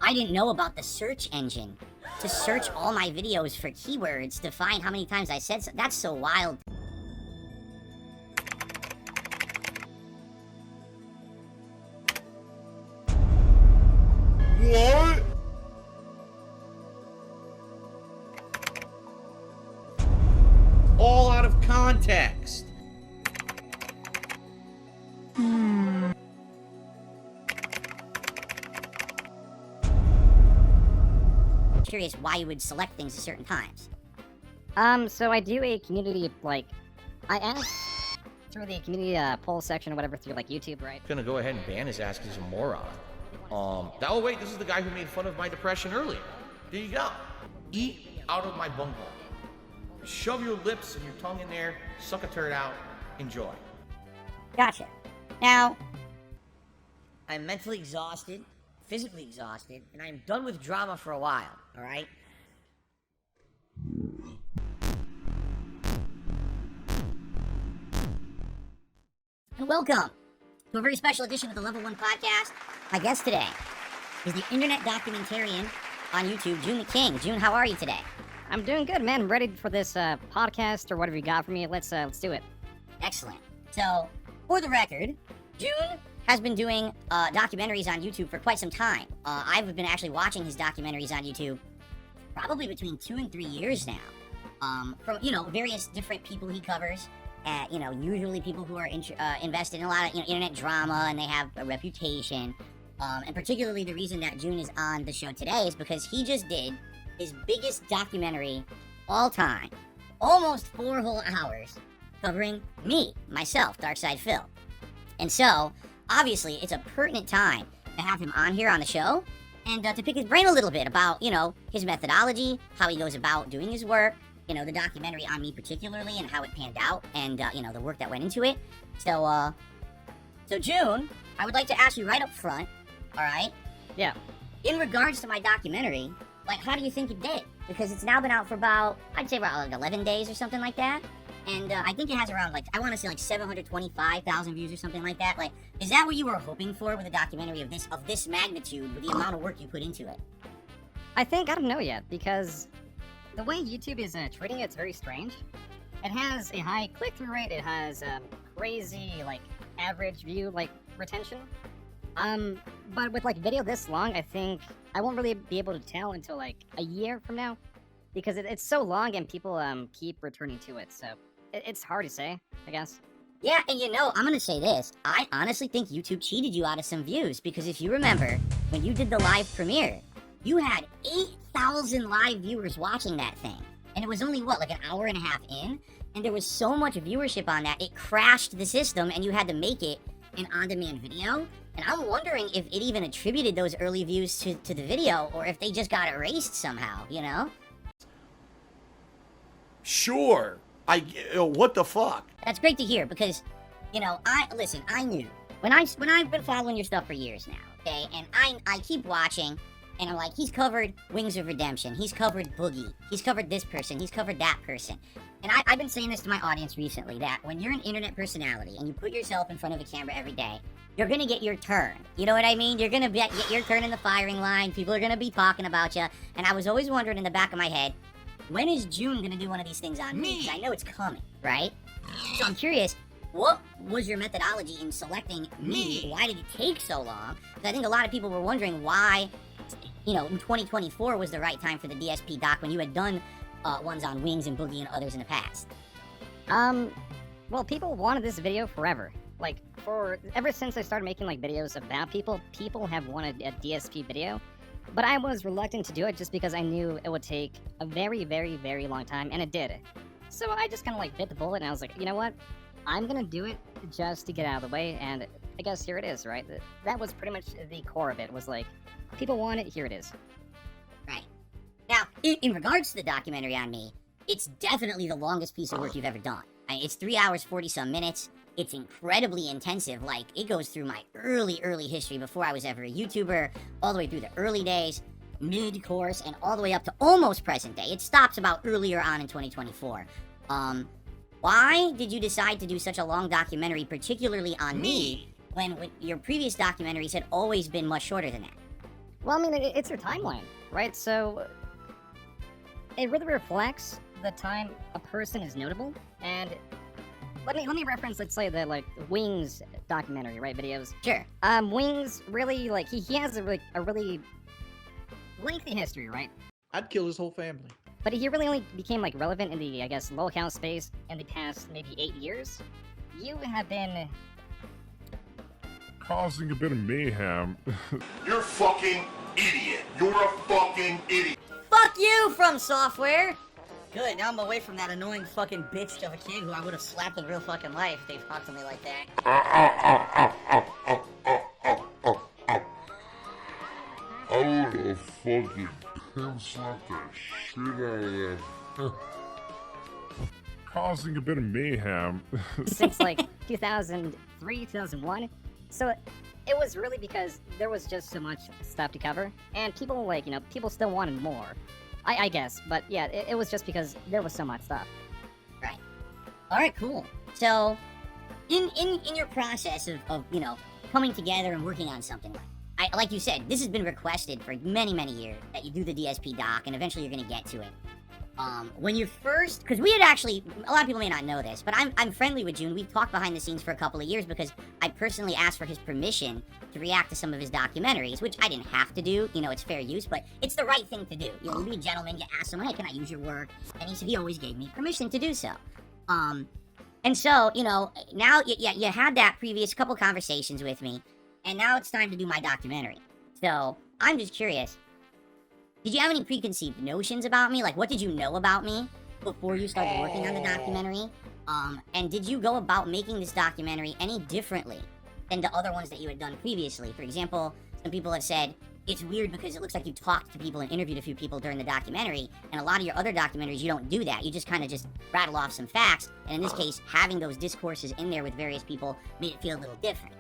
I didn't know about the search engine to search all my videos for keywords to find how many times I said so. That's so wild. What? All out of context. Curious why you would select things at certain times. So I do a community, like, I asked through the community poll section or whatever through, like, YouTube, right? Gonna go ahead and ban his ass because he's a moron. Oh wait, this is the guy who made fun of my depression earlier. There you go. Eat out of my bunghole. Shove your lips and your tongue in there, suck a turd out, enjoy. Gotcha. Now, I'm mentally exhausted, physically exhausted, and I'm done with drama for a while, alright? And welcome to a very special edition of the Level 1 Podcast. My guest today is the internet documentarian on YouTube, Joon the King. Joon, how are you today? I'm doing good, man. I'm ready for this podcast or whatever you got for me. Let's do it. Excellent. So, for the record, Joon has been doing documentaries on YouTube for quite some time. I've been actually watching his documentaries on YouTube probably between 2 and 3 years now. From, various different people he covers. Usually people who are invested in a lot of internet drama and they have a reputation. And particularly the reason that Joon is on the show today is because he just did his biggest documentary all time. Almost 4 whole hours covering myself, Darkside Phil. And so, obviously, it's a pertinent time to have him on here on the show and to pick his brain a little bit about, his methodology, how he goes about doing his work, the documentary on me particularly and how it panned out and, the work that went into it. So Joon, I would like to ask you right up front, all right? Yeah. In regards to my documentary, how do you think it did? Because it's now been out for about 11 days or something like that. And I think it has around, 725,000 views or something like that. Is that what you were hoping for with a documentary of this magnitude, with the amount of work you put into it? I don't know yet, because the way YouTube is treating it's very strange. It has a high click-through rate, it has crazy, average view, retention. But with, video this long, I think I won't really be able to tell until, a year from now. Because it's so long and people keep returning to it, so it's hard to say, I guess. Yeah, and I'm gonna say this. I honestly think YouTube cheated you out of some views, because if you remember, when you did the live premiere, you had 8,000 live viewers watching that thing. And it was only, an hour and a half in? And there was so much viewership on that, it crashed the system and you had to make it an on-demand video. And I'm wondering if it even attributed those early views to the video, or if they just got erased somehow, Sure. What the fuck? That's great to hear, because, I knew. When I've been following your stuff for years now, okay? And I keep watching, and I'm like, he's covered Wings of Redemption, he's covered Boogie, he's covered this person, he's covered that person. And I've been saying this to my audience recently, that when you're an internet personality and you put yourself in front of a camera every day, you're gonna get your turn. You know what I mean? You're gonna get your turn in the firing line, people are gonna be talking about you. And I was always wondering in the back of my head, when is Joon gonna do one of these things on me? Because I know it's coming, right? So I'm curious, what was your methodology in selecting me? Why did it take so long? Because I think a lot of people were wondering why, in 2024 was the right time for the DSP doc when you had done ones on Wings and Boogie and others in the past. Well, people wanted this video forever. Ever since I started making, videos about people have wanted a DSP video. But I was reluctant to do it just because I knew it would take a very, very, very long time, and it did. So I just kind of bit the bullet, and I was like, you know what? I'm gonna do it just to get out of the way, and I guess here it is, right? That was pretty much the core of it, was people want it, here it is. Right. Now, in regards to the documentary on me, it's definitely the longest piece of work you've ever done. It's 3 hours, 40-some minutes. It's incredibly intensive. It goes through my early history before I was ever a YouTuber, all the way through the early days, mid-course, and all the way up to almost present day. It stops about earlier on in 2024. Why did you decide to do such a long documentary, particularly on me, when your previous documentaries had always been much shorter than that? Well, I mean, it's your timeline, right? So it really reflects the time a person is notable. And let me reference, let's say, the like Wings documentary, right? Videos. Sure. Wings really like he has a really lengthy history, right? I'd kill his whole family. But he really only became like relevant in the, I guess, locale space in the past maybe 8 years. You have been causing a bit of mayhem. You're a fucking idiot. You're a fucking idiot. Fuck you, From Software! Good, now I'm away from that annoying fucking bitch of a kid who I would have slapped in real fucking life if they talked to me like that. I would have fucking pin slapped the shit out of them. Causing a bit of mayhem. since like 2003, 2001. So it was really because there was just so much stuff to cover, and people like, you know, people still wanted more. I guess, but yeah, it was just because there was so much stuff. Right. Alright, cool. So, in your process of, you know, coming together and working on something, like you said, this has been requested for many, many years, that you do the DSP doc, and eventually you're gonna get to it. When you first, because we had actually, a lot of people may not know this, but I'm friendly with Joon. We've talked behind the scenes for a couple of years because I personally asked for his permission to react to some of his documentaries, which I didn't have to do. You know, it's fair use, but it's the right thing to do. You know, you be a gentleman, you ask someone, hey, can I use your work? And he said he always gave me permission to do so. And so, you know, now you had that previous couple conversations with me, and now it's time to do my documentary. So, I'm just curious. Did you have any preconceived notions about me? Like, what did you know about me before you started working on the documentary? And did you go about making this documentary any differently than the other ones that you had done previously? For example, some people have said, it's weird because it looks like you talked to people and interviewed a few people during the documentary, and a lot of your other documentaries, you don't do that. You just kind of just rattle off some facts, and in this case, having those discourses in there with various people made it feel a little different.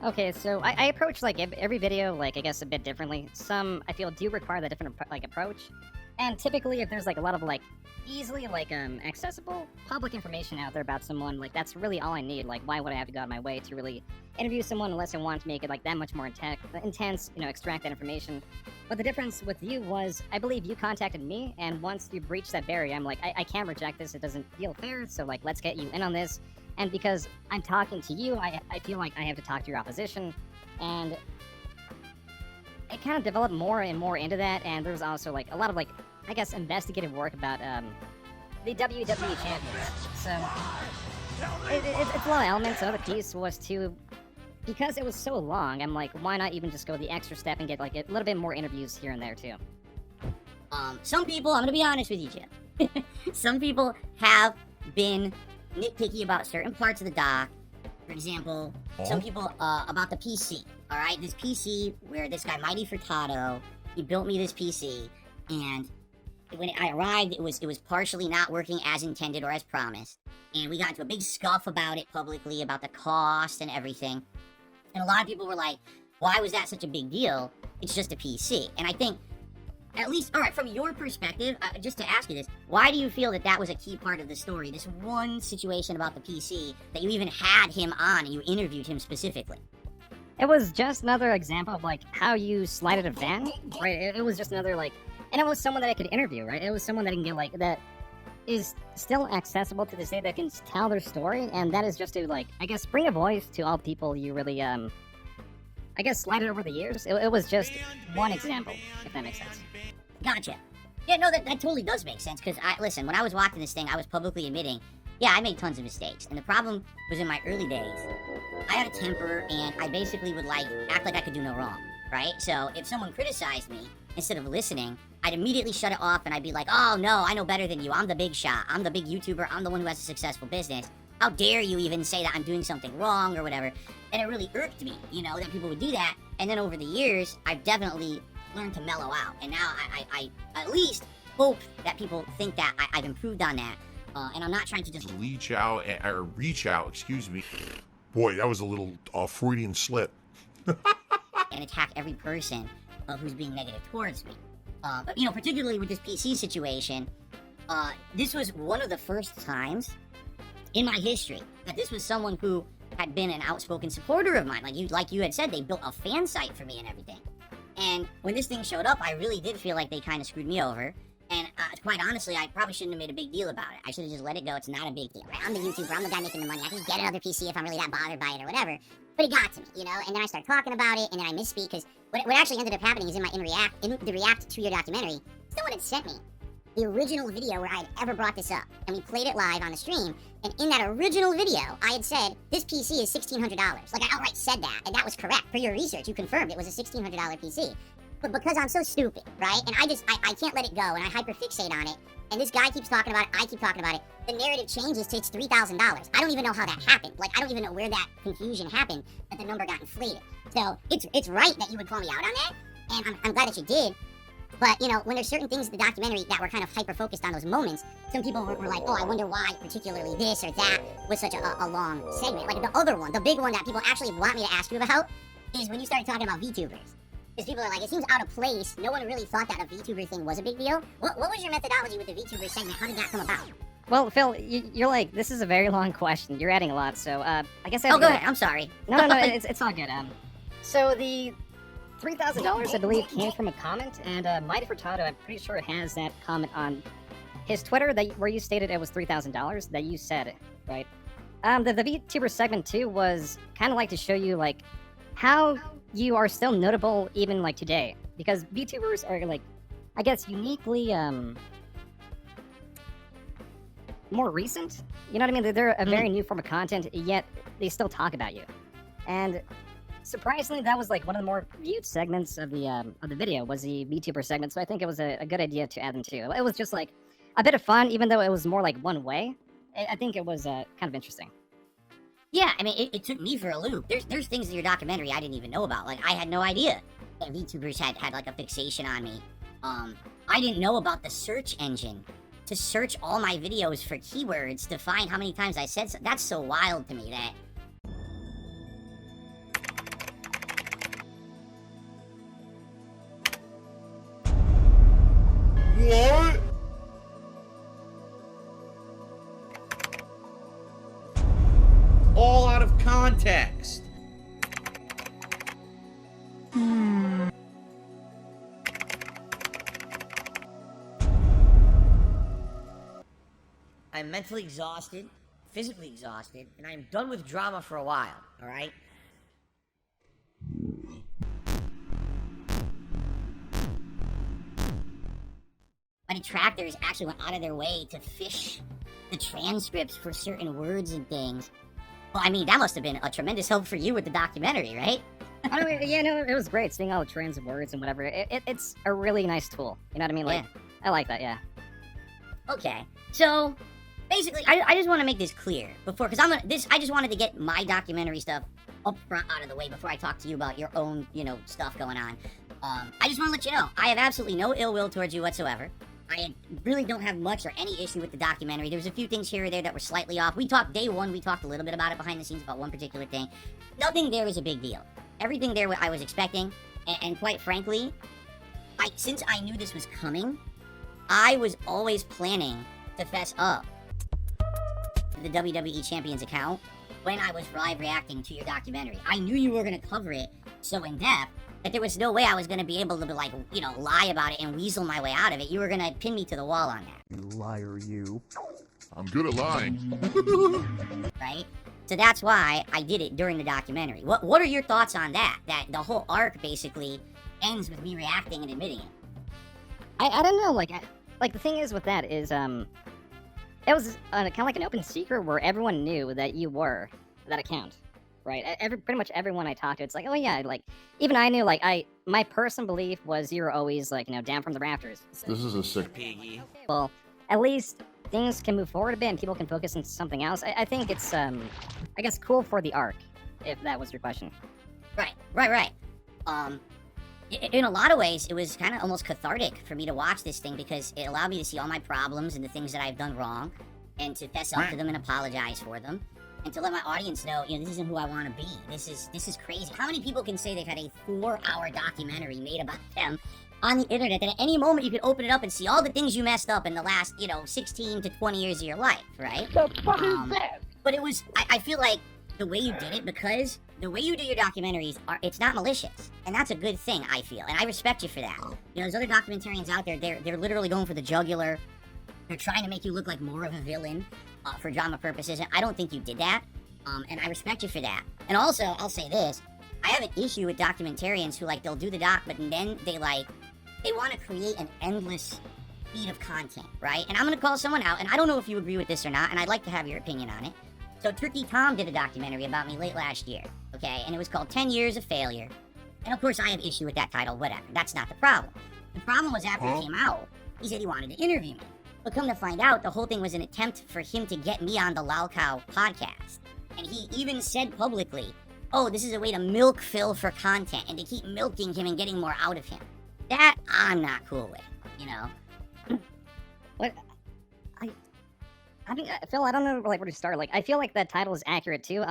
Okay, so I approach like every video, like I guess a bit differently. Some I feel do require that different like approach, and typically if there's like a lot of like easily like accessible public information out there about someone, like that's really all I need. Like why would I have to go out of my way to really interview someone unless I want to make it like that much more intense, you know, extract that information. But the difference with you was I believe you contacted me, and once you breached that barrier, I'm like I can't reject this. It doesn't feel fair. So like let's get you in on this. And because I'm talking to you, I feel like I have to talk to your opposition, and it kind of developed more and more into that, and there's also, like, a lot of, like, I guess, investigative work about, the WWE champions. So, it's a lot of elements. Another piece was to, because it was so long, I'm like, why not even just go the extra step and get, like, a little bit more interviews here and there, too? Some people, I'm gonna be honest with you, Jim. Some people have been nitpicky about certain parts of the doc. For example, some people about the PC. All right, this PC where this guy Mighty Furtado, he built me this PC, and when I arrived, it was partially not working as intended or as promised, and we got into a big scuff about it publicly about the cost and everything. And a lot of people were like, "Why was that such a big deal? It's just a PC." And I think, at least, all right, from your perspective, just to ask you this, why do you feel that that was a key part of the story, this one situation about the PC, that you even had him on and you interviewed him specifically? It was just another example of, like, how you slighted a fan, right? It was just another, like, and it was someone that I could interview, right? It was someone that can get, like, that is still accessible to this day, that can tell their story, and that is just to, like, I guess, bring a voice to all people you really, I guess, slighted over the years. It was just one example, if that makes sense. Gotcha. Yeah, no, that totally does make sense, because, listen, when I was watching this thing, I was publicly admitting, yeah, I made tons of mistakes, and the problem was in my early days, I had a temper, and I basically would, like, act like I could do no wrong, right? So, if someone criticized me, instead of listening, I'd immediately shut it off, and I'd be like, oh, no, I know better than you, I'm the big shot, I'm the big YouTuber, I'm the one who has a successful business, how dare you even say that I'm doing something wrong, or whatever, and it really irked me, you know, that people would do that, and then over the years, I've definitely learned to mellow out, and now I at least hope that people think that I've improved on that, and I'm not trying to just Reach out, excuse me. Boy, that was a little Freudian slip. and attack every person who's being negative towards me. But, you know, particularly with this PC situation, this was one of the first times in my history that this was someone who had been an outspoken supporter of mine. Like you had said, they built a fan site for me and everything. And when this thing showed up, I really did feel like they kind of screwed me over. And quite honestly, I probably shouldn't have made a big deal about it. I should have just let it go. It's not a big deal. I'm the YouTuber. I'm the guy making the money. I can just get another PC if I'm really that bothered by it or whatever. But it got to me, you know? And then I started talking about it, and then I misspeak, because what actually ended up happening is in the React to your documentary, someone had sent me the original video where I had ever brought this up. And we played it live on the stream. And in that original video, I had said, this PC is $1,600. Like, I outright said that. And that was correct. For your research, you confirmed it was a $1,600 PC. But because I'm so stupid, right? And I can't let it go, and I hyperfixate on it. And this guy keeps talking about it, I keep talking about it. The narrative changes to it's $3,000. I don't even know how that happened. Like, I don't even know where that confusion happened, that the number got inflated. So, it's right that you would call me out on that. And I'm glad that you did. But, you know, when there's certain things in the documentary that were kind of hyper-focused on those moments, some people were like, oh, I wonder why particularly this or that was such a long segment. Like, the other one, the big one that people actually want me to ask you about, is when you started talking about VTubers. Because people are like, it seems out of place. No one really thought that a VTuber thing was a big deal. What was your methodology with the VTuber segment? How did that come about? Well, Phil, you're like, this is a very long question. You're adding a lot, so I guess I have Oh, go ahead. I'm sorry. No, it's all good. So the $3,000, I believe, came from a comment, and Mighty Furtado, I'm pretty sure, has that comment on his Twitter where you stated it was $3,000 that you said it, right? The VTuber segment too was kind of like to show you like how you are still notable even like today, because VTubers are like, I guess, uniquely more recent. You know what I mean? They're a very new form of content, yet they still talk about you. And surprisingly, that was like one of the more viewed segments of the video was the VTuber segment. So I think it was a good idea to add them too. It was just like a bit of fun, even though it was more like one way. I think it was kind of interesting. Yeah, I mean, it took me for a loop. There's things in your documentary I didn't even know about. Like, I had no idea that VTubers had like a fixation on me. I didn't know about the search engine to search all my videos for keywords to find how many times I said so. That's so wild to me that... What? All out of context. I'm mentally exhausted, physically exhausted, and I'm done with drama for a while, alright? My detractors actually went out of their way to fish the transcripts for certain words and things. Well, I mean, that must have been a tremendous help for you with the documentary, right? I mean, yeah, no, it was great seeing all the trends of words and whatever. It's a really nice tool. You know what I mean? Like, Yeah. I like that, yeah. Okay, so basically, I just want to make this clear before, because I just wanted to get my documentary stuff up front out of the way before I talk to you about your own, you know, stuff going on. I just want to let you know, I have absolutely no ill will towards you whatsoever. I really don't have much or any issue with the documentary. There was a few things here or there that were slightly off. We talked day one, we talked a little bit about it behind the scenes about one particular thing. Nothing there was a big deal. Everything there I was expecting, and quite frankly, since I knew this was coming, I was always planning to fess up the WWE Champions account when I was live reacting to your documentary. I knew you were going to cover it so in depth that there was no way I was going to be able to, like, you know, lie about it and weasel my way out of it. You were going to pin me to the wall on that. You liar, you. I'm good at lying. Right? So that's why I did it during the documentary. What are your thoughts on that? That the whole arc basically ends with me reacting and admitting it. I don't know, like the thing is with that is, it was kind of like an open secret where everyone knew that you were that account, right? Pretty much everyone I talked to, it's like, oh yeah, like, even I knew, like, my personal belief was you were always, like, you know, down from the rafters. This is a sick Piggy. Well, at least things can move forward a bit and people can focus on something else. I think it's, I guess, cool for the arc, if that was your question. Right. In a lot of ways, it was kind of almost cathartic for me to watch this thing because it allowed me to see all my problems and the things that I've done wrong and to fess up to them and apologize for them and to let my audience know, you know, this isn't who I want to be. This is crazy. How many people can say they've had a 4-hour documentary made about them on the internet that at any moment you can open it up and see all the things you messed up in the last, you know, 16 to 20 years of your life, right? The fuck is that? But it was, I feel like the way you did it, because the way you do your documentaries it's not malicious, and that's a good thing, I feel, and I respect you for that. You know, there's other documentarians out there, they're literally going for the jugular. They're trying to make you look like more of a villain for drama purposes, and I don't think you did that, and I respect you for that. And also, I'll say this, I have an issue with documentarians who, like, they'll do the doc, but then they want to create an endless feed of content, right? And I'm going to call someone out, and I don't know if you agree with this or not, and I'd like to have your opinion on it. So Turkey Tom did a documentary about me late last year, okay? And it was called 10 Years of Failure. And of course, I have issue with that title, whatever. That's not the problem. The problem was after it came out, he said he wanted to interview me. But come to find out, the whole thing was an attempt for him to get me on the Lol Cow podcast. And he even said publicly, oh, this is a way to milk Phil for content and to keep milking him and getting more out of him. That I'm not cool with, you know? What? I mean, Phil, I don't know, like, where to start. Like, I feel like that title is accurate, too.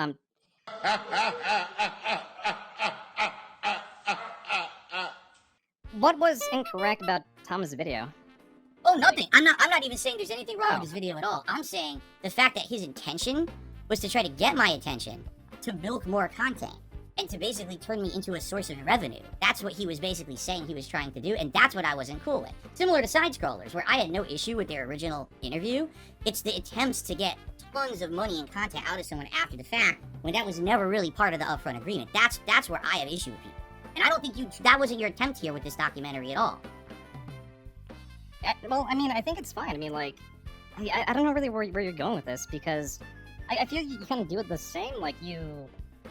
What was incorrect about Tom's video? Oh, nothing. I'm not even saying there's anything wrong with this video at all. I'm saying the fact that his intention was to try to get my attention, to milk more content, and to basically turn me into a source of revenue. That's what he was basically saying he was trying to do, and that's what I wasn't cool with. Similar to Side Scrollers, where I had no issue with their original interview. It's the attempts to get tons of money and content out of someone after the fact, when that was never really part of the upfront agreement. That's where I have issue with people. And I don't think that wasn't your attempt here with this documentary at all. Well, I mean, I think it's fine. I mean, like, I don't know really where you're going with this, because I feel you kind of do it the same. Like, you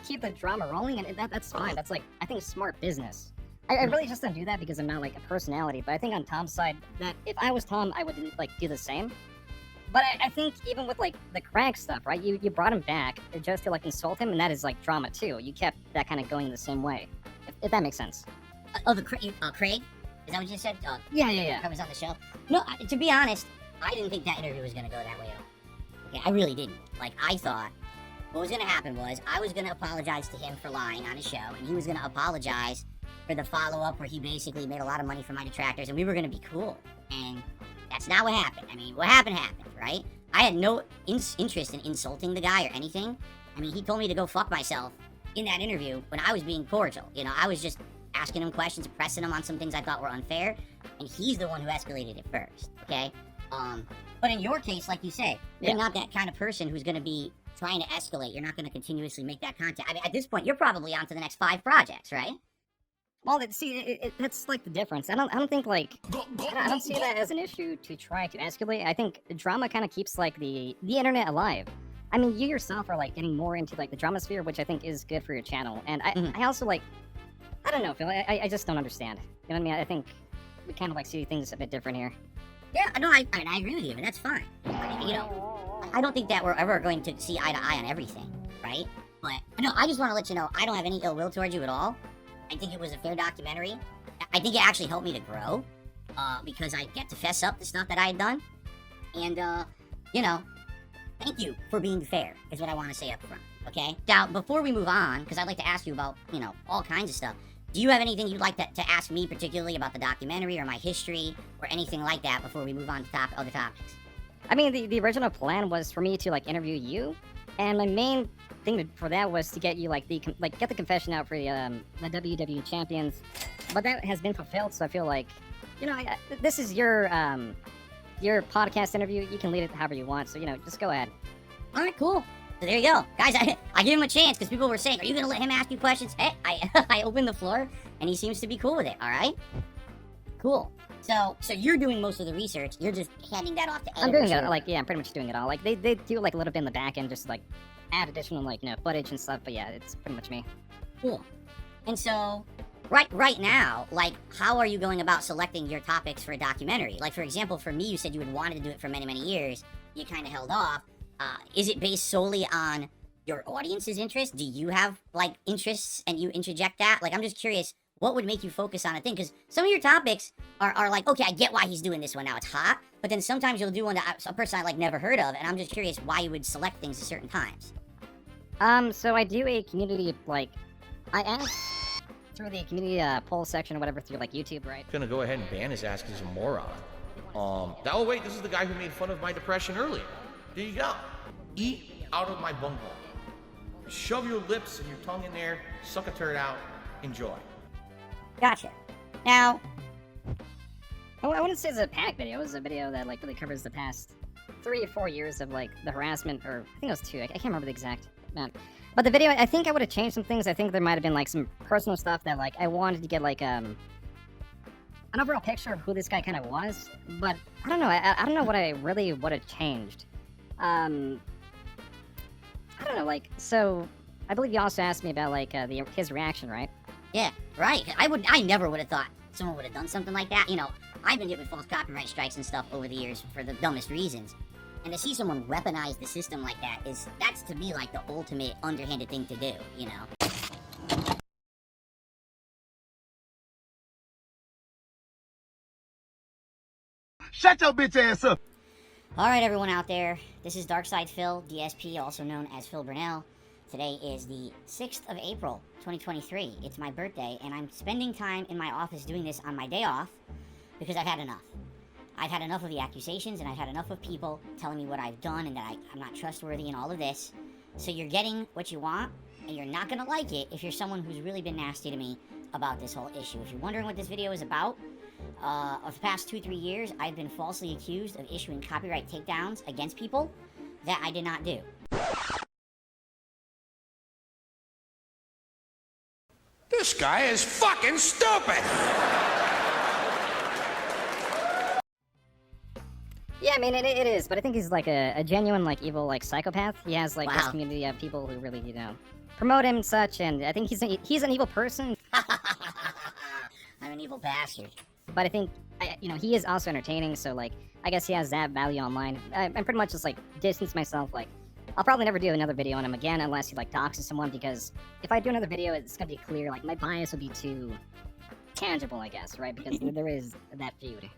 keep the drama rolling, and that's fine. That's, like, I think, smart business. I really just don't do that because I'm not, like, a personality. But I think on Tom's side, that if I was Tom, I would, like, do the same. But I think even with, like, the Craig stuff, right? You brought him back just to, like, insult him, and that is, like, drama, too. You kept that kind of going the same way, if that makes sense. Craig? Is that what you said? Yeah. I was on the show. No, to be honest, I didn't think that interview was going to go that way at all. Okay, I really didn't. Like, I thought what was going to happen was I was going to apologize to him for lying on his show, and he was going to apologize for the follow-up where he basically made a lot of money from my detractors, and we were going to be cool. And that's not what happened. I mean, what happened, right? I had no interest in insulting the guy or anything. I mean, he told me to go fuck myself in that interview when I was being cordial. You know, I was just asking him questions, pressing him on some things I thought were unfair, and he's the one who escalated it first, okay? But in your case, like you say, you're not that kind of person who's going to be trying to escalate. You're not going to continuously make that content. I mean, at this point, you're probably on to the next 5 projects, right? Well, that's like the difference. I don't think, like, I don't see that as an issue to try to escalate. I think drama kind of keeps, like, the internet alive. I mean, you yourself are, like, getting more into, like, the drama sphere, which I think is good for your channel. And I also, like, I don't know, Phil. I just don't understand. You know what I mean? I think we kind of, like, see things a bit different here. Yeah, no, I agree with you, and that's fine. You know, I don't think that we're ever going to see eye to eye on everything, right? But, no, I just want to let you know, I don't have any ill will towards you at all. I think it was a fair documentary. I think it actually helped me to grow, because I get to fess up the stuff that I had done. And, you know, thank you for being fair, is what I want to say up front, okay? Now, before we move on, because I'd like to ask you about, you know, all kinds of stuff, do you have anything you'd like to ask me particularly about the documentary or my history or anything like that before we move on to other topics? I mean, the original plan was for me to, like, interview you, and my main thing for that was to get you, like, get the confession out for the WWE champions, but that has been fulfilled. So I feel like, you know, this is your podcast interview. You can lead it however you want. So, you know, just go ahead. All right, cool. So there you go. Guys, I give him a chance because people were saying, are you going to let him ask you questions? Hey, I opened the floor, and he seems to be cool with it, all right? Cool. So you're doing most of the research. You're just handing that off to editors. I'm doing it, like, yeah, I'm pretty much doing it all. Like, they do, like, a little bit in the back end, just, like, add additional, like, you know, footage and stuff, but yeah, it's pretty much me. Cool. And so, right now, like, how are you going about selecting your topics for a documentary? Like, for example, for me, you said you had wanted to do it for many, many years. You kind of held off. Is it based solely on your audience's interest? Do you have, like, interests and you interject that? Like, I'm just curious, what would make you focus on a thing? Because some of your topics are like, okay, I get why he's doing this one now, it's hot. But then sometimes you'll do one that a person I, like, never heard of, and I'm just curious why you would select things at certain times. So I do a community, like, I ask through the community poll section or whatever through, like, YouTube, right? Gonna go ahead and ban his ass because he's a moron. Oh wait, this is the guy who made fun of my depression earlier. There you go. Eat out of my bunghole. Shove your lips and your tongue in there, suck a turd out, enjoy. Gotcha. Now, I wouldn't say it's a panic video. It was a video that like really covers the past 3 or 4 years of like the harassment, or I think it was 2. I can't remember the exact amount. But the video, I think I would have changed some things. I think there might have been like some personal stuff that like I wanted to get like an overall picture of who this guy kind of was. But I don't know. I don't know what I really would have changed. I don't know. Like, so I believe you also asked me about like his reaction, right? yeah, right. I never would have thought someone would have done something like that. You know, I've been hit with false copyright strikes and stuff over the years for the dumbest reasons. And to see someone weaponize the system like that's to me like the ultimate underhanded thing to do, you know? Shut your bitch ass up! Alright, everyone out there, this is Darkside Phil, DSP, also known as Phil Burnell. Today is the 6th of April, 2023. It's my birthday, and I'm spending time in my office doing this on my day off because I've had enough. I've had enough of the accusations, and I've had enough of people telling me what I've done and that I'm not trustworthy and all of this. So you're getting what you want, and you're not gonna like it if you're someone who's really been nasty to me about this whole issue. If you're wondering what this video is about, of the past 2-3 years, I've been falsely accused of issuing copyright takedowns against people that I did not do. This guy is fucking stupid! Yeah, I mean, it is, but I think he's like a genuine, like, evil, like, psychopath. He has, like, this Wow. community of people who really, you know, promote him and such, and I think he's an evil person, I'm an evil bastard. but I think, you know, he is also entertaining, so, like, I guess he has that value online. I'm pretty much just, like, distance myself, like, I'll probably never do another video on him again unless he, like, doxes someone, because if I do another video, it's gonna be clear, like, my bias would be too tangible, I guess, right? Because there is that feud.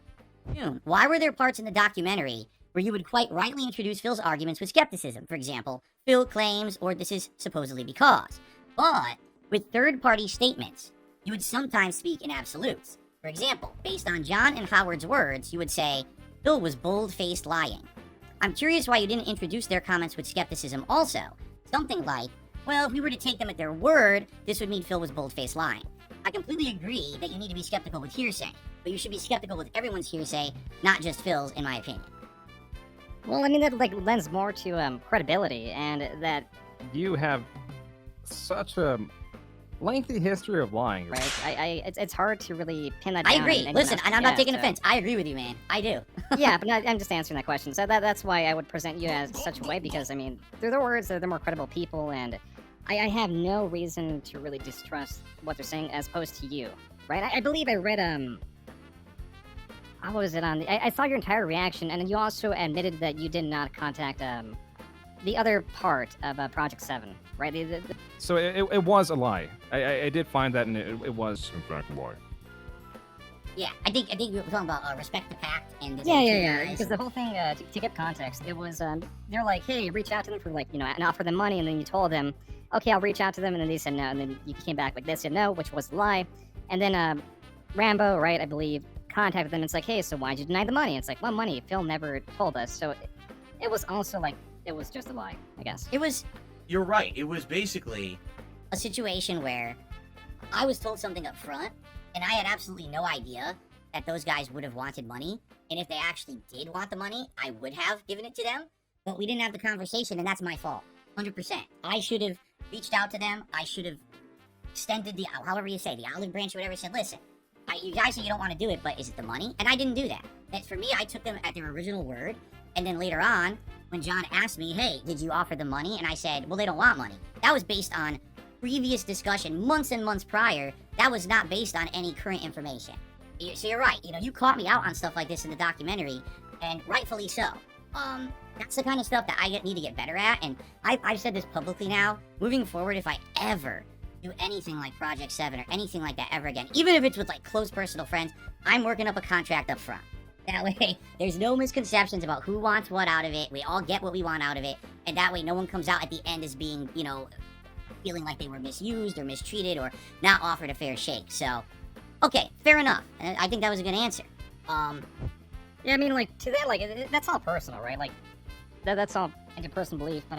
Joon, why were there parts in the documentary where you would quite rightly introduce Phil's arguments with skepticism? For example, Phil claims, or this is supposedly because. But with third-party statements, you would sometimes speak in absolutes. For example, based on John and Howard's words, you would say, Phil was bold-faced lying. I'm curious why you didn't introduce their comments with skepticism also. Something like, well, if we were to take them at their word, this would mean Phil was bold-faced lying. I completely agree that you need to be skeptical with hearsay, but you should be skeptical with everyone's hearsay, not just Phil's, in my opinion. Well, I mean, that, like, lends more to, credibility, and that, You have such a lengthy history of lying. right, it's hard to really pin that I down. agree. and Listen, and I'm not taking so- offense. I agree with you, man. I do. Yeah, but I'm just answering that question. So that's why I would present you as such a way, because, I mean, through their words, they're more credible people, and I have no reason to really distrust what they're saying as opposed to you, right? I believe I read, what was it on? I saw your entire reaction, and then you also admitted that you did not contact, the other part of Project 7, right? So it was a lie. I did find that, and it was. In fact, why? Yeah, I think we were talking about respect the pact and this. Yeah. Because the whole thing, to give context, it was they're like, hey, reach out to them for like, you know, and offer them money, and then you told them, okay, I'll reach out to them, and then they said no, and then you came back like, they said no, which was a lie, and then Rambo, right, I believe, contacted them, and it's like, hey, so why'd you deny the money? It's like, well, money, Phil never told us, so it was also like, it was just a lie, I guess. It was You're right. It was basically a situation where I was told something up front, and I had absolutely no idea that those guys would have wanted money. And if they actually did want the money, I would have given it to them. But we didn't have the conversation, and that's my fault. 100%. I should have reached out to them. I should have extended the, however you say, the olive branch or whatever, said, listen, you guys say you don't want to do it, but is it the money? And I didn't do that. And for me, I took them at their original word. And then later on, when John asked me, hey, did you offer them money? And I said, well, they don't want money. That was based on previous discussion months and months prior. That was not based on any current information. So you're right. You know, you caught me out on stuff like this in the documentary, and rightfully so. That's the kind of stuff that I need to get better at, and I've said this publicly now. Moving forward, if I ever do anything like Project 7 or anything like that ever again, even if it's with, like, close personal friends, I'm working up a contract up front. That way, there's no misconceptions about who wants what out of it. We all get what we want out of it, and that way no one comes out at the end as being, you know, feeling like they were misused or mistreated or not offered a fair shake. So, okay, fair enough. I think that was a good answer. Yeah, I mean, like, to that, like, that's all personal, right? Like, that's all interpersonal belief, but,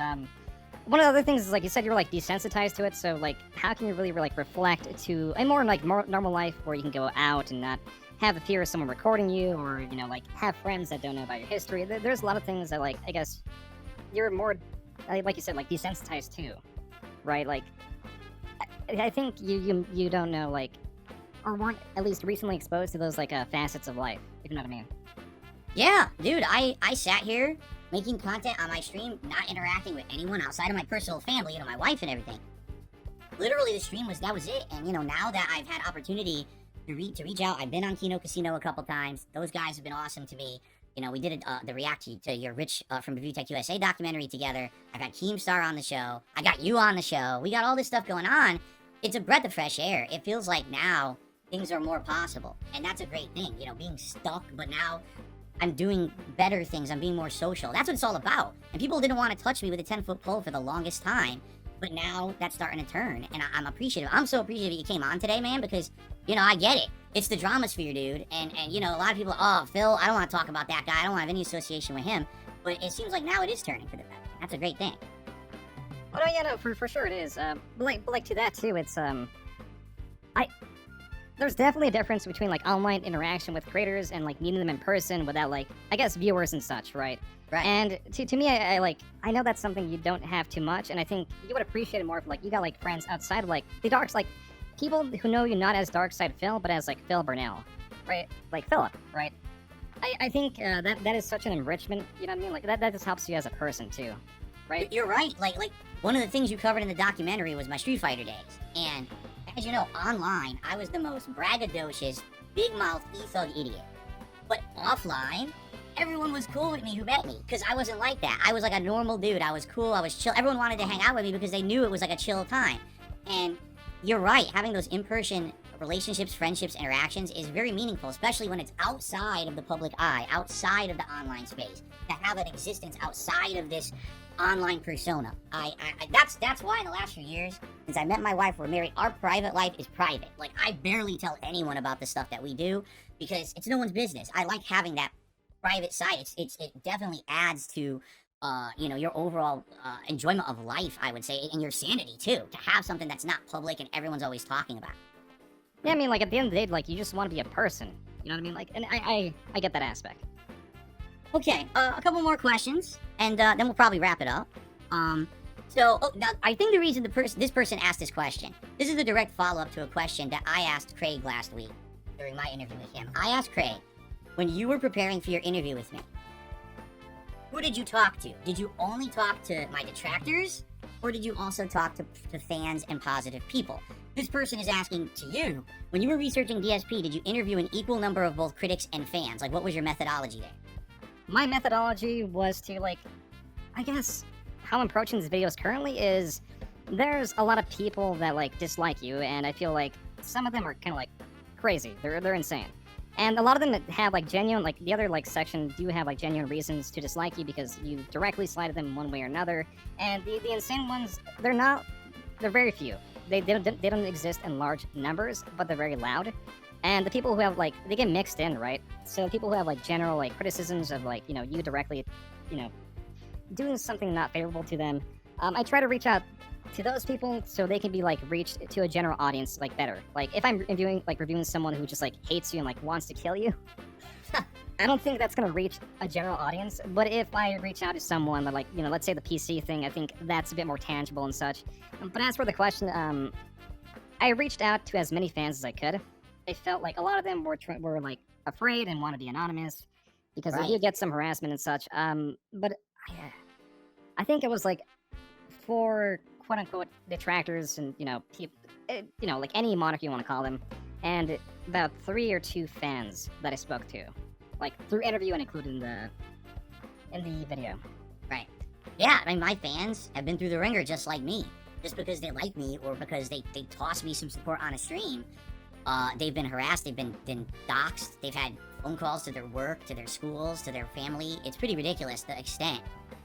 one of the other things is, like you said, you're like desensitized to it. So like, how can you really like reflect to a more like normal life where you can go out and not have the fear of someone recording you, or you know, like have friends that don't know about your history. There's a lot of things that like I guess you're more, like you said, like desensitized to, right? Like I think you don't know like, or weren't at least recently exposed to those like facets of life. If you know what I mean? Yeah, dude, I sat here making content on my stream, not interacting with anyone outside of my personal family, you know, my wife and everything. Literally, the stream that was it. And, you know, now that I've had opportunity to reach out, I've been on Kino Casino a couple times. Those guys have been awesome to me. You know, we did the react to your Rich from Review Tech USA documentary together. I've had Keemstar on the show. I got you on the show. We got all this stuff going on. It's a breath of fresh air. It feels like now things are more possible. And that's a great thing, you know, being stuck, but now I'm doing better things. I'm being more social. That's what it's all about. And people didn't want to touch me with a 10-foot pole for the longest time. But now that's starting to turn. And I'm appreciative. I'm so appreciative that you came on today, man, because, you know, I get it. It's the dramasphere, dude. And you know, a lot of people, oh, Phil, I don't want to talk about that guy. I don't want to have any association with him. But it seems like now it is turning for the better. That's a great thing. Oh, no, yeah, no, for sure it is. But like to that, too, it's, there's definitely a difference between, like, online interaction with creators and, like, meeting them in person without, like, I guess, viewers and such, right? Right. And to me, I know that's something you don't have too much, and I think you would appreciate it more if, like, you got, like, friends outside of, like, the darks, like, people who know you not as Dark Side Phil, but as, like, Phil Burnell, right? Like, Philip, right? I think that is such an enrichment, you know what I mean? Like, that just helps you as a person, too, right? You're right. Like, one of the things you covered in the documentary was my Street Fighter days. And as you know, online, I was the most braggadocious, big-mouth, e-thug idiot. But offline, everyone was cool with me who met me, because I wasn't like that. I was like a normal dude. I was cool. I was chill. Everyone wanted to hang out with me because they knew it was like a chill time. And you're right. Having those in-person relationships, friendships, interactions is very meaningful, especially when it's outside of the public eye, outside of the online space. To have an existence outside of this online persona. That's why in the last few years, since I met my wife, we're married, our private life is private. Like, I barely tell anyone about the stuff that we do because it's no one's business. I like having that private side. It definitely adds to you know, your overall enjoyment of life, I would say, and your sanity too, to have something that's not public and everyone's always talking about. Yeah, I mean, like, at the end of the day, like, you just want to be a person, you know what I mean? Like, and I get that aspect. Okay, a couple more questions, and then we'll probably wrap it up. Now, I think the reason this person asked this question, this is a direct follow-up to a question that I asked Craig last week during my interview with him. I asked Craig, when you were preparing for your interview with me, who did you talk to? Did you only talk to my detractors, or did you also talk to fans and positive people? This person is asking to you, when you were researching DSP, did you interview an equal number of both critics and fans? Like, what was your methodology there? My methodology was to, like, I guess how I'm approaching these videos currently is there's a lot of people that, like, dislike you, and I feel like some of them are kind of, like, crazy. They're insane. And a lot of them have, like, genuine, like, the other, like, section do have, like, genuine reasons to dislike you because you directly slighted them one way or another. And the insane ones, they're very few. They don't exist in large numbers, but they're very loud. And the people who have, like, they get mixed in, right? So people who have, like, general, like, criticisms of, like, you know, you directly, you know, doing something not favorable to them, I try to reach out to those people so they can be, like, reached to a general audience, like, better. Like, if I'm reviewing someone who just, like, hates you and, like, wants to kill you, I don't think that's gonna reach a general audience. But if I reach out to someone that, like, you know, let's say the PC thing, I think that's a bit more tangible and such. But as for the question, I reached out to as many fans as I could. I felt like a lot of them were like afraid and want to be anonymous because they do get some harassment and such. But I think it was like for quote unquote detractors and you know like any moniker you want to call them, and about 3 or 2 fans that I spoke to, like through interview and included in the video. Right. Yeah, I mean, my fans have been through the ringer just like me. Just because they like me or because they toss me some support on a stream, they've been harassed, they've been doxxed, they've had phone calls to their work, to their schools, to their family. It's pretty ridiculous the extent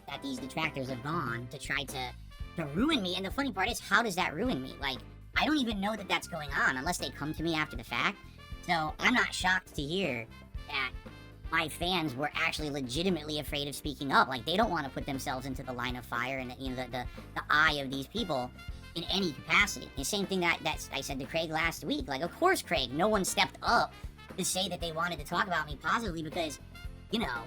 that these detractors have gone to try to ruin me. And the funny part is, how does that ruin me? Like, I don't even know that that's going on unless they come to me after the fact. So I'm not shocked to hear that my fans were actually legitimately afraid of speaking up. Like, they don't want to put themselves into the line of fire and, you know, the eye of these people in any capacity. The same thing that I said to Craig last week. Like, of course, Craig, no one stepped up to say that they wanted to talk about me positively because, you know,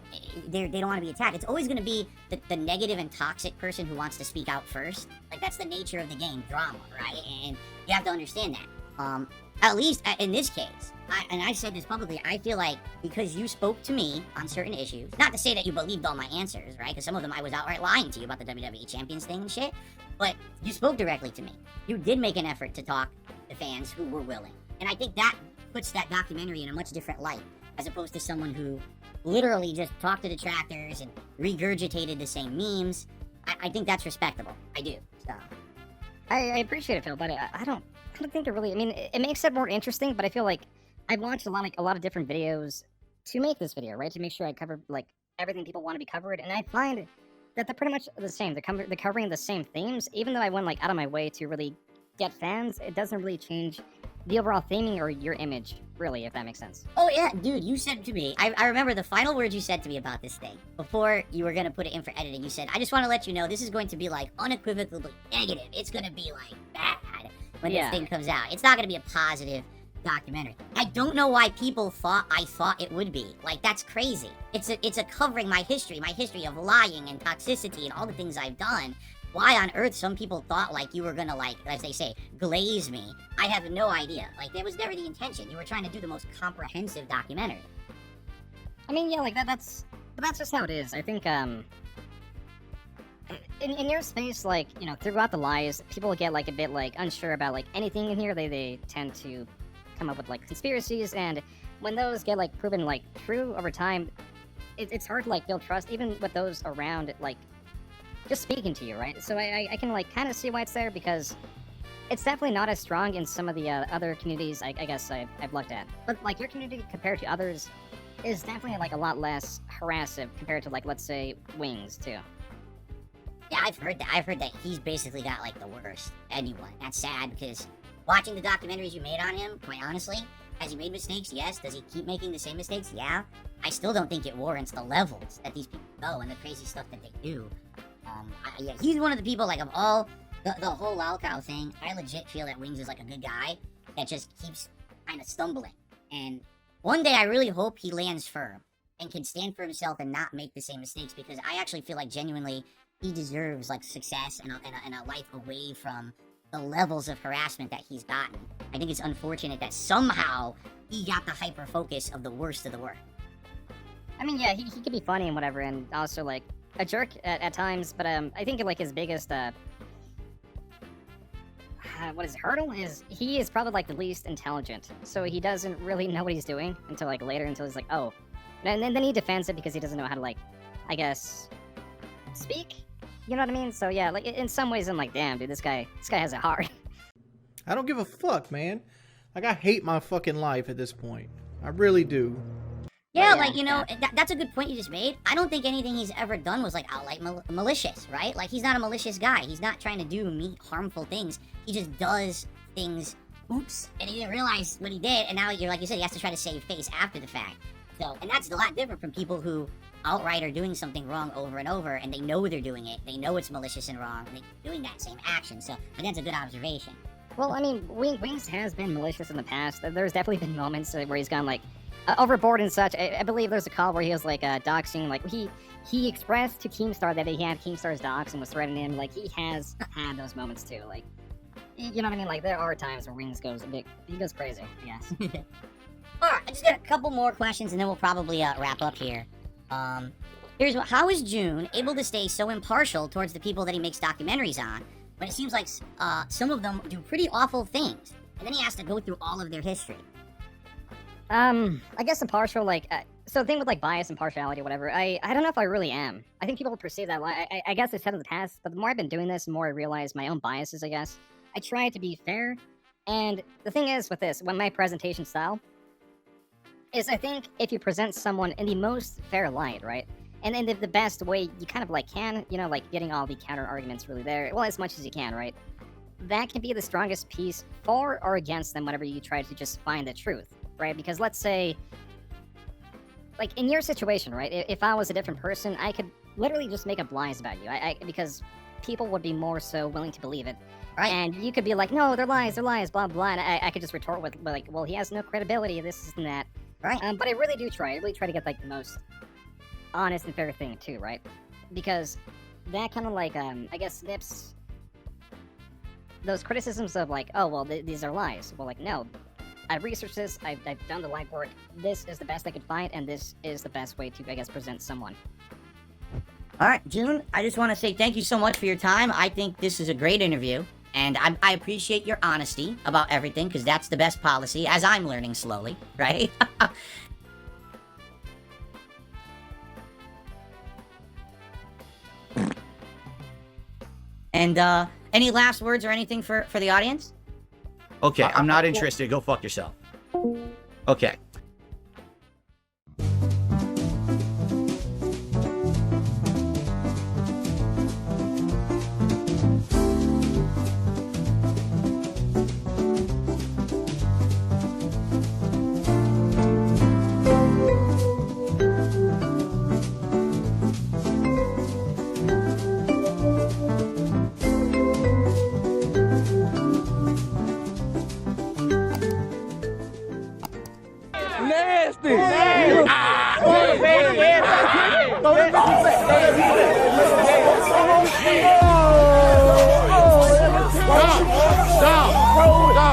they don't want to be attacked. It's always going to be the negative and toxic person who wants to speak out first. Like, that's the nature of the game, drama, right? And you have to understand that. At least in this case, and I said this publicly, I feel like because you spoke to me on certain issues, not to say that you believed all my answers, right? Because some of them I was outright lying to you about the WWE Champions thing and shit, but you spoke directly to me. You did make an effort to talk to fans who were willing. And I think that puts that documentary in a much different light, as opposed to someone who literally just talked to detractors and regurgitated the same memes. I think that's respectable. I do. So I appreciate it, Phil, but I don't think it really. I mean, it makes it more interesting, but I feel like I've watched a lot of different videos to make this video, right? To make sure I cover like everything people want to be covered, and I find that they're pretty much the same. They're covering the same themes, even though I went like out of my way to really get fans. It doesn't really change the overall theming or your image, really, if that makes sense. Oh yeah, dude, you said to me, I remember the final words you said to me about this thing, before you were gonna put it in for editing. You said, I just want to let you know, this is going to be like unequivocally negative. It's gonna be like bad when this thing comes out. It's not gonna be a positive documentary. I don't know why people thought I thought it would be. Like, that's crazy. It's a covering my history of lying and toxicity and all the things I've done. Why on earth some people thought like you were gonna, like, as they say, glaze me, I have no idea. Like, that was never the intention. You were trying to do the most comprehensive documentary. I mean, yeah, like that's just how it is. I think in your space, like, you know, throughout the lies, people get like a bit like unsure about like anything in here. They tend to come up with like conspiracies, and when those get like proven like true over time, it's hard to like build trust even with those around like just speaking to you, right? So I can like kind of see why it's there, because it's definitely not as strong in some of the other communities I guess I've looked at. But like your community compared to others is definitely like a lot less harassive compared to like, let's say, Wings too. Yeah, I've heard that he's basically got like the worst. Anyone. That's sad, because watching the documentaries you made on him, quite honestly, has he made mistakes? Yes. Does he keep making the same mistakes? Yeah. I still don't think it warrants the levels that these people go and the crazy stuff that they do. Yeah, he's one of the people, like, of all the whole Lalcow thing, I legit feel that Wings is like a good guy that just keeps kind of stumbling. And one day I really hope he lands firm and can stand for himself and not make the same mistakes, because I actually feel like genuinely he deserves like success and a life away from the levels of harassment that he's gotten. I think it's unfortunate that somehow he got the hyper focus of the worst of the worst. I mean, yeah, he could be funny and whatever, and also like a jerk at times, but I think like his biggest hurdle is he is probably like the least intelligent, so he doesn't really know what he's doing until like later, until he's like, oh, and then he defends it because he doesn't know how to, like, I guess, speak, you know what I mean? So yeah, like in some ways I'm like, damn, dude, this guy has it hard. I don't give a fuck, man. Like, I hate my fucking life at this point. I really do. Yeah, like, you know, that's a good point you just made. I don't think anything he's ever done was, like, outright malicious, right? Like, he's not a malicious guy. He's not trying to do harmful things. He just does things, oops, and he didn't realize what he did, and now, like you said, he has to try to save face after the fact. So, and that's a lot different from people who outright are doing something wrong over and over, and they know they're doing it. They know it's malicious and wrong, and they're doing that same action. So, I think that's a good observation. Well, I mean, Wings has been malicious in the past. There's definitely been moments where he's gone, like, overboard and such. I believe there's a call where he was like doxing, like he expressed to Keemstar that he had Keemstar's dox and was threatening him. Like, he has had those moments too. Like, you know what I mean? Like, there are times where Wings goes he goes crazy, I guess. Alright, I just got a couple more questions and then we'll probably wrap up here. How is Joon able to stay so impartial towards the people that he makes documentaries on, when it seems like some of them do pretty awful things, and then he has to go through all of their history? I guess impartial, like, so the thing with, like, bias and partiality or whatever, I don't know if I really am. I think people perceive that, I guess it's said in the past, but the more I've been doing this, the more I realize my own biases, I guess. I try to be fair, and the thing is with this, when my presentation style, is I think if you present someone in the most fair light, right, and in the best way you kind of, like, can, you know, like, getting all the counter arguments really there, well, as much as you can, right, that can be the strongest piece for or against them whenever you try to just find the truth. Right? Because let's say like in your situation, right? If I was a different person, I could literally just make up lies about you. Because people would be more so willing to believe it. Right. And you could be like, no, they're lies, blah, blah, blah. And I could just retort with, like, well, he has no credibility, this and that. Right. But I really do try. I really try to get, like, the most honest and fair thing, too, right? Because that kind of, like, I guess, nips those criticisms of, like, oh, well, these are lies. Well, like, no. I've researched this, I've done the legwork. This is the best I could find, and this is the best way to, I guess, present someone. All right, Joon, I just want to say thank you so much for your time. I think this is a great interview. And I appreciate your honesty about everything, because that's the best policy, as I'm learning slowly, right? And, any last words or anything for the audience? Okay, I'm not interested. Go fuck yourself. Okay.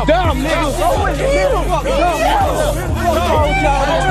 Dumb nigga. Go with him. Dumb nigga.